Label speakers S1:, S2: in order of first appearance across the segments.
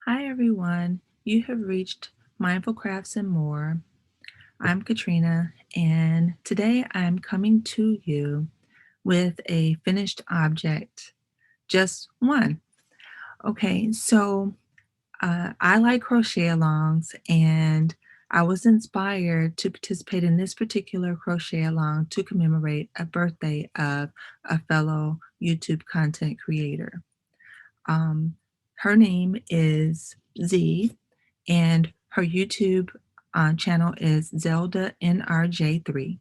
S1: Hi everyone, you have reached Mindful Crafts and More. I'm Katrina, and today I'm coming to you with a finished object, just one. Okay, so I like crochet alongs, and I was inspired to participate in this particular crochet along to commemorate a birthday of a fellow YouTube content creator. Um, Her name is Z, and her YouTube channel is Zeldanrj3.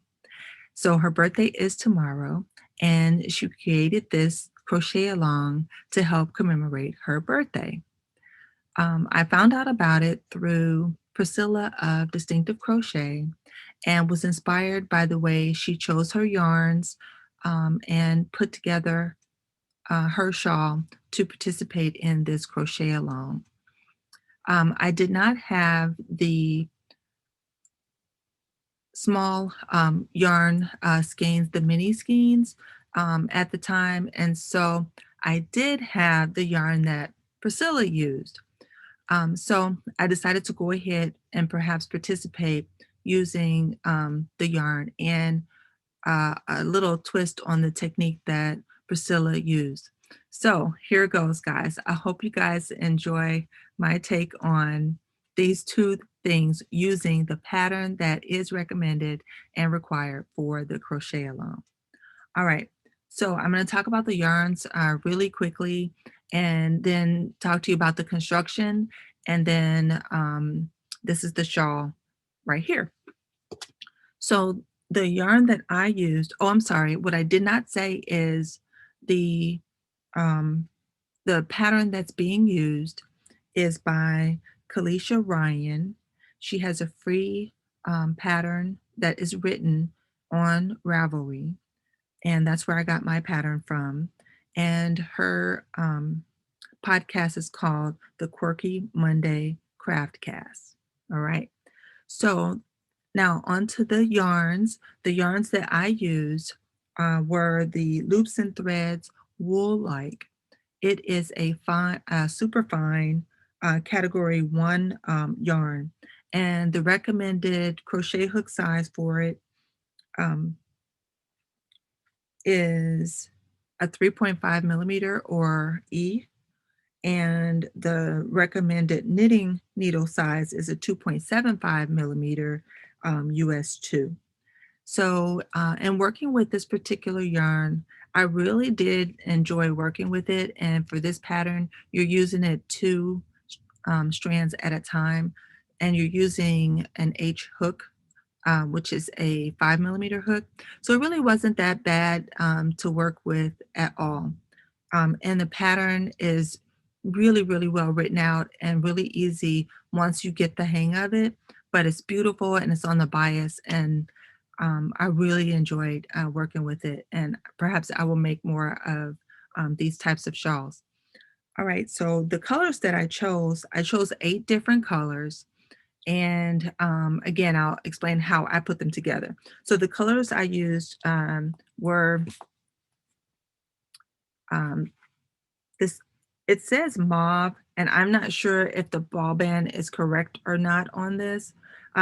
S1: So her birthday is tomorrow, and she created this crochet along to help commemorate her birthday. I found out about it through Pricilla of Distinctive Crochet and was inspired by the way she chose her yarns and put together her shawl to participate in this crochet along. I did not have the small yarn skeins, the mini skeins at the time, and so I did have the yarn that Priscilla used. So I decided to go ahead and perhaps participate using the yarn and a little twist on the technique that Priscilla used. So here goes, guys. I hope you guys enjoy my take on these two things using the pattern that is recommended and required for the crochet along. All right, so I'm going to talk about the yarns really quickly and then talk to you about the construction. And then this is the shawl right here. So the yarn that I used, oh, I'm sorry, what I did not say is the um, the pattern that's being used is by Caleisha Ryan. She has a free pattern that is written on Ravelry, and that's where I got my pattern from. And her podcast is called the Quirky Monday Craft Cast. All right. So now onto the yarns. The yarns that I used were the Loops and Threads Woolike. It is a fine, super fine category 1 yarn, and the recommended crochet hook size for it um, is a 3.5 millimeter or E, and the recommended knitting needle size is a 2.75 millimeter US 2. So, in working with this particular yarn, I really did enjoy working with it. And for this pattern, you're using it two strands at a time, and you're using an H hook, which is a 5 millimeter hook. So it really wasn't that bad to work with at all. And the pattern is really, really well written out and really easy once you get the hang of it. But it's beautiful and it's on the bias, and I really enjoyed working with it. And perhaps I will make more of these types of shawls. All right, so the colors that I chose 8 different colors. And again, I'll explain how I put them together. So the colors I used were um, this, it says mauve, and I'm not sure if the ball band is correct or not on this,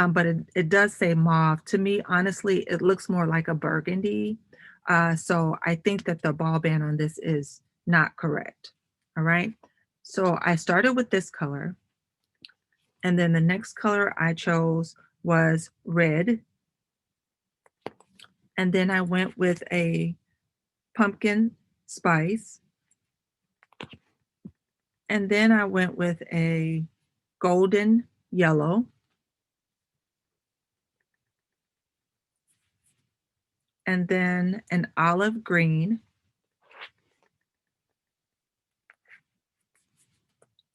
S1: but it does say mauve. To me, honestly, it looks more like a burgundy. So I think that the ball band on this is not correct. All right. So I started with this color, and then the next color I chose was red. And then I went with a pumpkin spice. And then I went with a golden yellow. And then an olive green.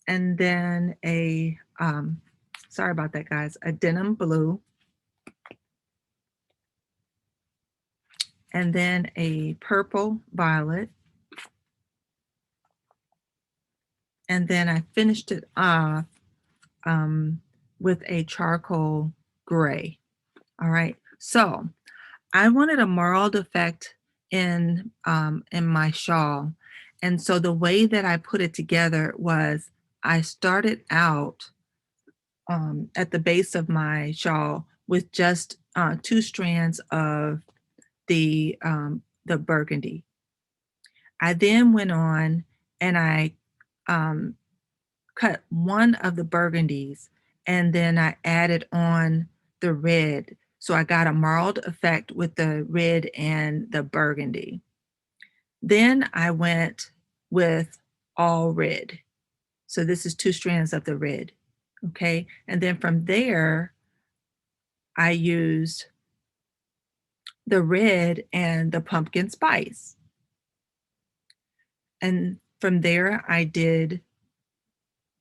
S1: And then sorry about that, guys, a denim blue. And then a purple violet. And then I finished it off with a charcoal gray. All right. So I wanted a marled effect in my shawl. And so the way that I put it together was I started out at the base of my shawl with just 2 strands of the burgundy. I then went on and I um, cut one of the burgundies and then I added on the red. So I got a marled effect with the red and the burgundy. Then I went with all red. So this is 2 strands of the red. Okay. And then from there, I used the red and the pumpkin spice. And from there, I did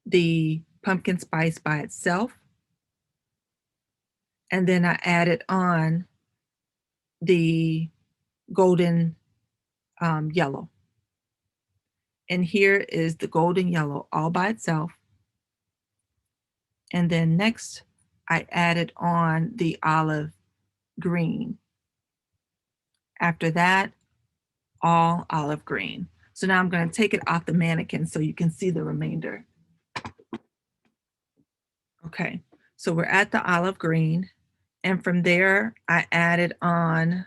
S1: the pumpkin spice by itself. And then I added on the golden yellow. And here is the golden yellow all by itself. And then next, I added on the olive green. After that, all olive green. So now I'm going to take it off the mannequin so you can see the remainder. Okay, so we're at the olive green. And from there, I added on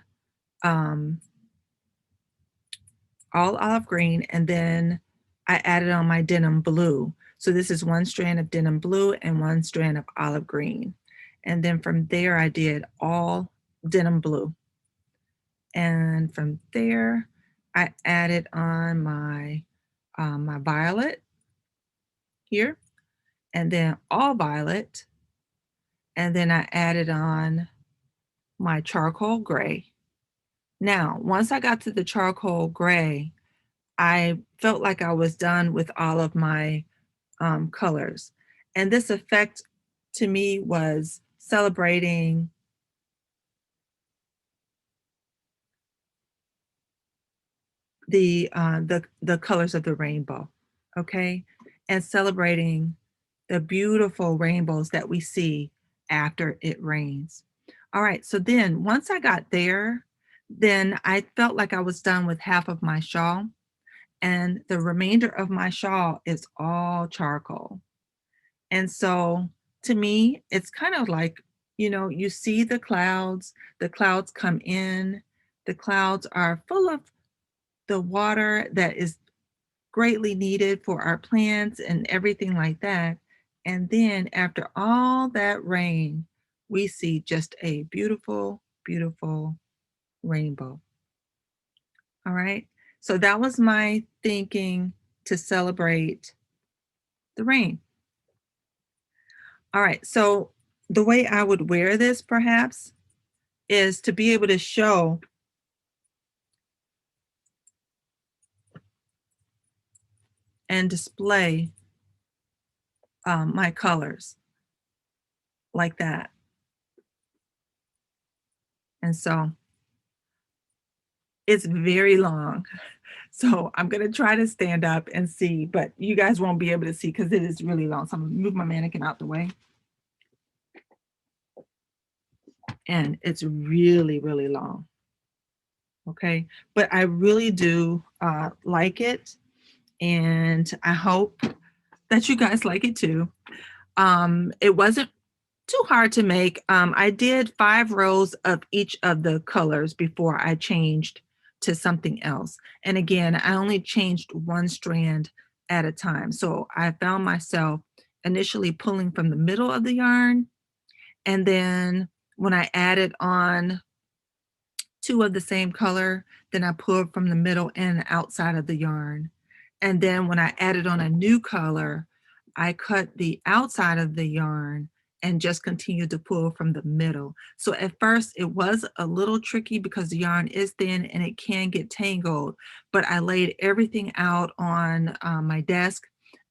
S1: all olive green, and then I added on my denim blue. So this is 1 strand of denim blue and 1 strand of olive green. And then from there, I did all denim blue. And from there, I added on my my violet here, and then all violet. And then I added on my charcoal gray. Now, once I got to the charcoal gray, I felt like I was done with all of my colors. And this effect to me was celebrating the colors of the rainbow, okay? And celebrating the beautiful rainbows that we see after it rains. All right, so then once I got there, then I felt like I was done with half of my shawl, and the remainder of my shawl is all charcoal. And so to me, it's kind of like, you see the clouds come in, the clouds are full of the water that is greatly needed for our plants and everything like that. And then after all that rain, we see just a beautiful, beautiful rainbow. All right. So that was my thinking to celebrate the rain. All right. So the way I would wear this perhaps is to be able to show and display my colors like that. And so it's very long. So I'm going to try to stand up and see, but you guys won't be able to see because it is really long. So I'm going to move my mannequin out the way. And it's really, really long. Okay. But I really do like it. And I hope that you guys like it too. It wasn't too hard to make. I did 5 rows of each of the colors before I changed to something else. And again, I only changed 1 strand at a time. So I found myself initially pulling from the middle of the yarn. And then when I added on 2 of the same color, then I pulled from the middle and outside of the yarn. And then when I added on a new color, I cut the outside of the yarn and just continued to pull from the middle. So at first it was a little tricky because the yarn is thin and it can get tangled, but I laid everything out on my desk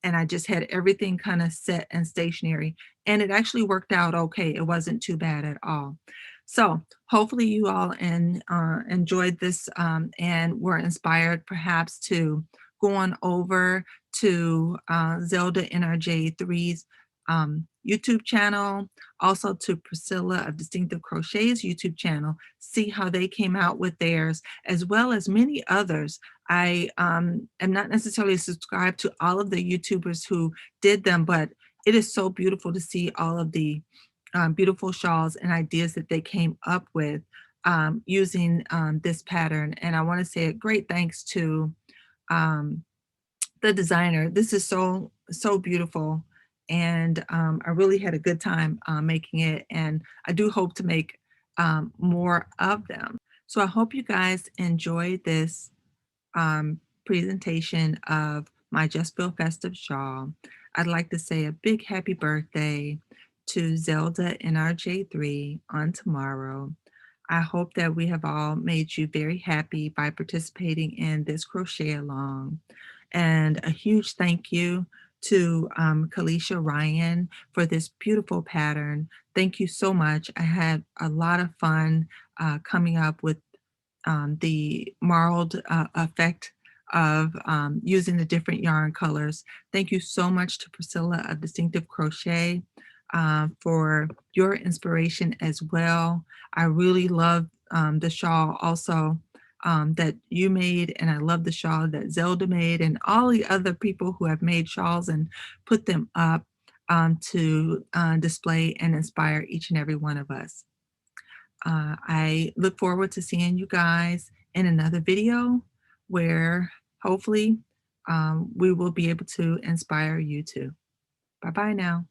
S1: and I just had everything kind of set and stationary, and it actually worked out okay. It wasn't too bad at all. So hopefully you all enjoyed this and were inspired perhaps to go on over to Zeldanrj3's YouTube channel, also to Pricilla of Distinctive Crochet's YouTube channel, see how they came out with theirs, as well as many others. I am not necessarily subscribed to all of the YouTubers who did them, but it is so beautiful to see all of the beautiful shawls and ideas that they came up with using this pattern. And I want to say a great thanks to um, the designer. This is so beautiful, and I really had a good time making it, and I do hope to make more of them. So I hope you guys enjoyed this presentation of my Just Feel Festive shawl. I'd like to say a big happy birthday to Zeldanrj3 on tomorrow. I hope that we have all made you very happy by participating in this crochet along. And a huge thank you to Caleisha Ryan for this beautiful pattern. Thank you so much. I had a lot of fun coming up with the marled effect of using the different yarn colors. Thank you so much to Pricilla of Distinctive Crochet for your inspiration as well. I really love the shawl also that you made, and I love the shawl that Zelda made, and all the other people who have made shawls and put them up to display and inspire each and every one of us. I look forward to seeing you guys in another video where hopefully we will be able to inspire you too. Bye bye now.